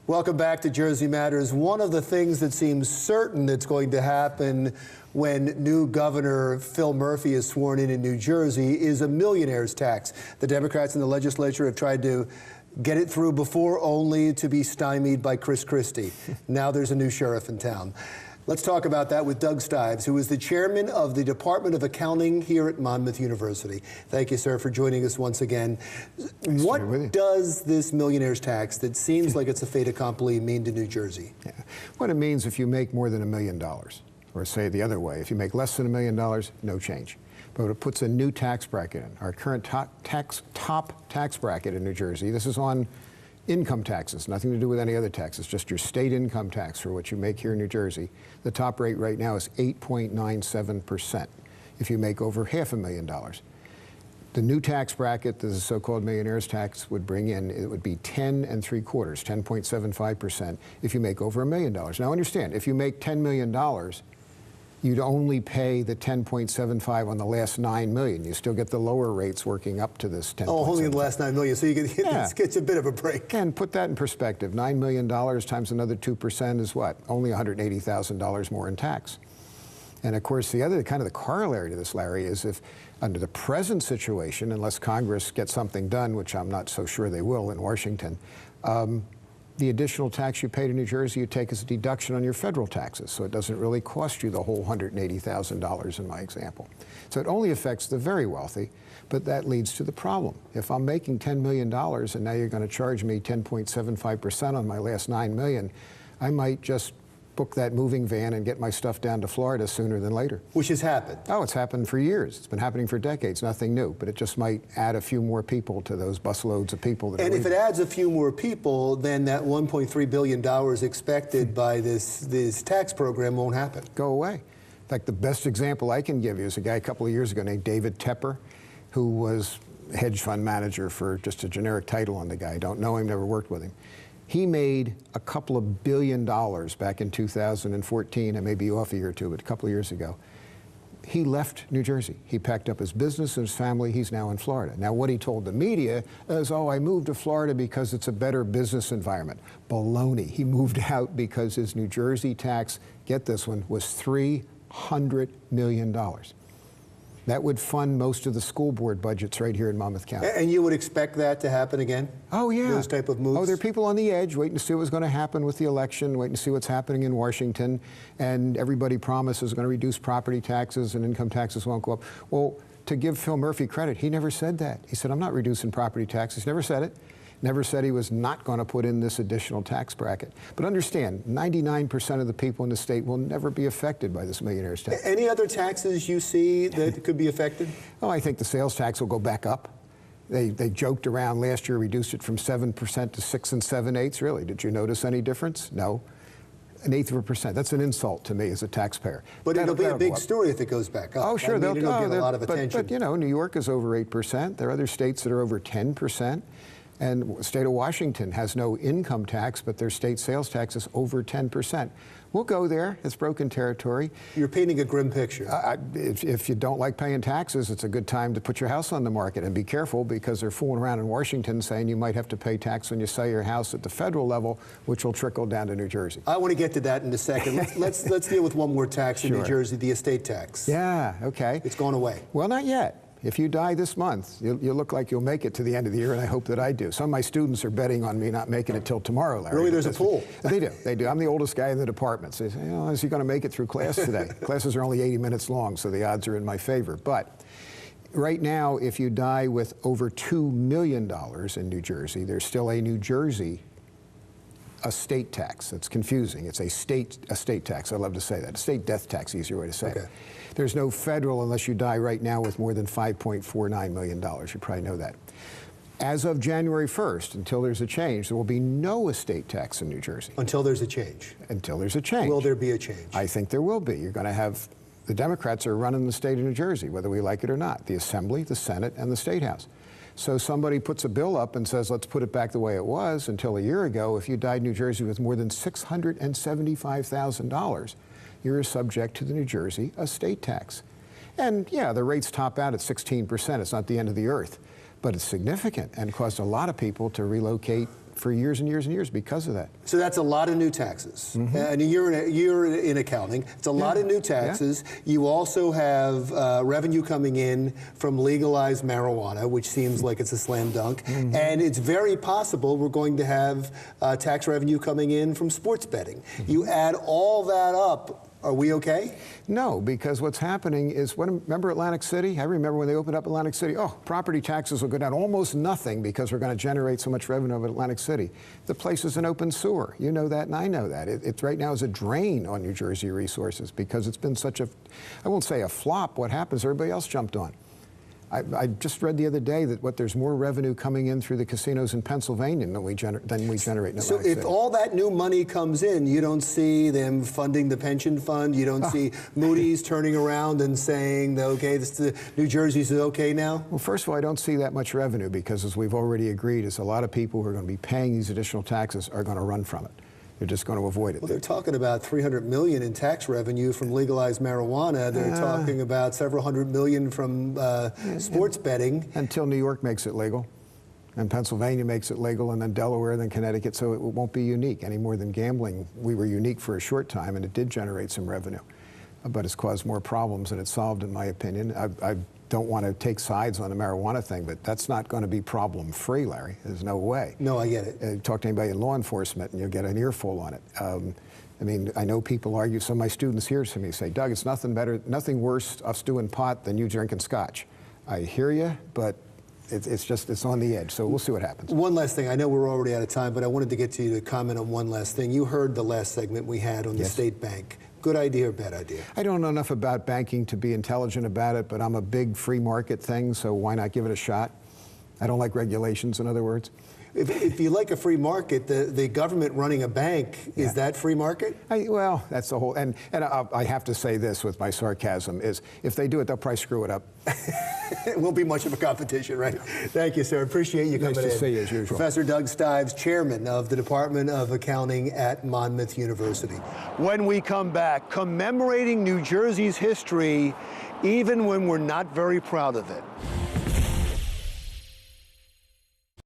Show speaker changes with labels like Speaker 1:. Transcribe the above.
Speaker 1: Welcome back to Jersey Matters. One of the things that seems certain that's going to happen when new Governor Phil Murphy is sworn in New Jersey is a millionaire's tax. The Democrats in the legislature have tried to get it through before, only to be stymied by Chris Christie. Now there's a new sheriff in town. Let's talk about that with Doug Stives, who is the chairman of the Dept of Accounting here at Monmouth University. Thank you, sir, for joining us once again. What does this millionaire's tax that seems like it's a fait accompli mean to New Jersey?
Speaker 2: Yeah. What it means if you make more than $1 million, or say it the other way, if you make less than $1 million, no change. But it puts a new tax bracket in. Our current top tax bracket in New Jersey, this is on income taxes, nothing to do with any other taxes, just your state income tax for what you make here in New Jersey. The top rate right now is 8.97% if you make over $500,000. The new tax bracket, the so-called millionaire's tax, would bring in, it would be 10.75%, 10.75% if you make over $1 million. Now understand, if you make $10 million, you'd only pay the 10.75 on the last 9 million. You still get the lower rates working up to this 10.
Speaker 1: Oh, only the last 9 million, so you get, gets a bit of a break.
Speaker 2: And put that in perspective, $9 million times another 2% is what? Only $180,000 more in tax. And of course, the other kind of the corollary to this, Larry, is if under the present situation, unless Congress gets something done, which I'm not so sure they will in Washington, the additional tax you pay to New Jersey, you take as a deduction on your federal taxes. So it doesn't really cost you the whole $180,000 in my example. So it only affects the very wealthy, but that leads to the problem. If I'm making $10 million and now you're going to charge me 10.75% on my last 9 million, I might just book that moving van and get my stuff down to Florida sooner than later.
Speaker 1: Which has happened.
Speaker 2: Oh, it's happened for years. It's been happening for decades, nothing new, but it just might add a few more people to those busloads of people that are leaving.
Speaker 1: And if it adds a few more people, then that $1.3 billion expected by this tax program won't happen.
Speaker 2: Go away. In fact, the best example I can give you is a guy a couple of years ago named Dept, who was a hedge fund manager, for just a generic title on the guy. Don't know him, never worked with him. He made a couple of $1 billion back in 2014, and maybe off a year or two, but a couple of years ago. He left New Jersey. He packed up his business and his family. He's now in Florida. Now, what he told the media is, oh, I moved to Florida because it's a better business environment. Baloney. He moved out because his New Jersey tax, get this one, was $300 million. That would fund most of the school board budgets right here in Monmouth County.
Speaker 1: And you would expect that to happen again?
Speaker 2: Oh, yeah.
Speaker 1: Those type of moves?
Speaker 2: Oh, there are people on the edge waiting to see what's going to happen with the election, waiting to see what's happening in Washington, and everybody promises going to reduce property taxes and income taxes won't go up. Well, to give Phil Murphy credit, he never said that. He said, I'm not reducing property taxes. Never said it. Never said he was not going to put in this additional tax bracket. But understand, 99% of the people in the state will never be affected by this millionaire's tax.
Speaker 1: Any other taxes you see that could be affected?
Speaker 2: Oh, I think the sales tax will go back up. They joked around last year, reduced it from 7% to 6 7/8. Really, did you notice any difference? No. 1/8%. That's an insult to me as a taxpayer.
Speaker 1: But it'll be a big story if it goes back up.
Speaker 2: Oh, sure.
Speaker 1: It'll get a lot of attention.
Speaker 2: But, you know, New York is over 8%. There are other states that are over 10%. And the state of Washington has no income tax, but their state sales tax is over 10%. We'll go there. It's broken territory.
Speaker 1: You're painting a grim picture.
Speaker 2: If you don't like paying taxes, it's a good time to put your house on the market. And be careful, because they're fooling around in Washington saying you might have to pay tax when you sell your house at the federal level, which will trickle down to New Jersey.
Speaker 1: I want to get to that in a second. Let's deal with one more tax in New Jersey, the estate tax.
Speaker 2: Yeah, okay.
Speaker 1: It's gone away.
Speaker 2: Well, not yet. If you die this month, you look like you'll make it to the end of the year, and I hope that I do. Some of my students are betting on me not making it till tomorrow, Larry.
Speaker 1: Really, there's a pool.
Speaker 2: They do. I'm the oldest guy in the department. So they say, oh, is he going to make it through class today? Classes are only 80 minutes long, so the odds are in my favor. But right now, if you die with over $2 million in New Jersey, there's still a New Jersey estate tax. It's confusing. It's a state estate tax. I love to say that. A state death tax, easier way to say it. There's no federal unless you die right now with more than $5.49 million. You probably know that. As of January 1st, until there's a change, there will be no estate tax in New Jersey.
Speaker 1: Until there's a change?
Speaker 2: Until there's a change.
Speaker 1: Will there be a change?
Speaker 2: I think there will be. You're going to have, the Democrats are running the state of New Jersey, whether we like it or not, the Assembly, the Senate, and the State House. So somebody puts a bill up and says, let's put it back the way it was. Until a year ago, if you died in New Jersey with more than $675,000, you're subject to the New Jersey estate tax. And yeah, the rates top out at 16%. It's not the end of the earth, but it's significant and caused a lot of people to relocate for years and years and years because of that.
Speaker 1: So that's a lot of new taxes. And you're in accounting. It's a lot of new taxes. You also have revenue coming in from legalized marijuana, which seems like it's a slam dunk. And it's very possible we're going to have tax revenue coming in from sports betting. You add all that up, are we okay?
Speaker 2: No, because what's happening is, remember Atlantic City? I remember when they opened up Atlantic City, property taxes will go down almost nothing because we're going to generate so much revenue of Atlantic City. The place is an open sewer. You know that and I know that. It right now is a drain on New Jersey resources because it's been such a, I won't say a flop, what happens, everybody else jumped on. I just read the other day that there's more revenue coming in through the casinos in Pennsylvania than we generate in Atlantic
Speaker 1: So
Speaker 2: City.
Speaker 1: if all that new money comes in, you don't see them funding the pension fund, you don't see Moody's turning around and saying, okay, New Jersey's okay now?
Speaker 2: Well, first of all, I don't see that much revenue because, as we've already agreed, is a lot of people who are going to be paying these additional taxes are going to run from it. They're just going to avoid it.
Speaker 1: Well, they're talking about $300 million in tax revenue from legalized marijuana. They're talking about several hundred million from sports betting.
Speaker 2: Until New York makes it legal, and Pennsylvania makes it legal, and then Delaware, then Connecticut, so it won't be unique any more than gambling. We were unique for a short time, and it did generate some revenue, but it's caused more problems than it's solved, in my opinion. I don't want to take sides on the marijuana thing, but that's not going to be problem-free, Larry. There's no way.
Speaker 1: No, I get it.
Speaker 2: Talk to anybody in law enforcement, and you'll get an earful on it. I mean, I know people argue. Some of my students hear to me say, "Doug, it's nothing worse us doing pot than you drinking scotch." I hear you, but it's on the edge. So we'll see what happens.
Speaker 1: One last thing. I know we're already out of time, but I wanted to get to you to comment on one last thing. You heard the last segment we had on the state bank. Good idea or bad idea?
Speaker 2: I don't know enough about banking to be intelligent about it, but I'm a big free market thing, so why not give it a shot? I don't like regulations, in other words.
Speaker 1: If you like a free market, the government running a bank, is that free market?
Speaker 2: Well, that's the whole, and I have to say this with my sarcasm, is if they do it, they'll probably screw it up.
Speaker 1: It won't be much of a competition, right? Thank you, sir. Appreciate you coming in.
Speaker 2: Nice to see you, as usual.
Speaker 1: Professor Doug Stives, chairman of the Department of Accounting at Monmouth University. When we come back, commemorating New Jersey's history, even when we're not very proud of it.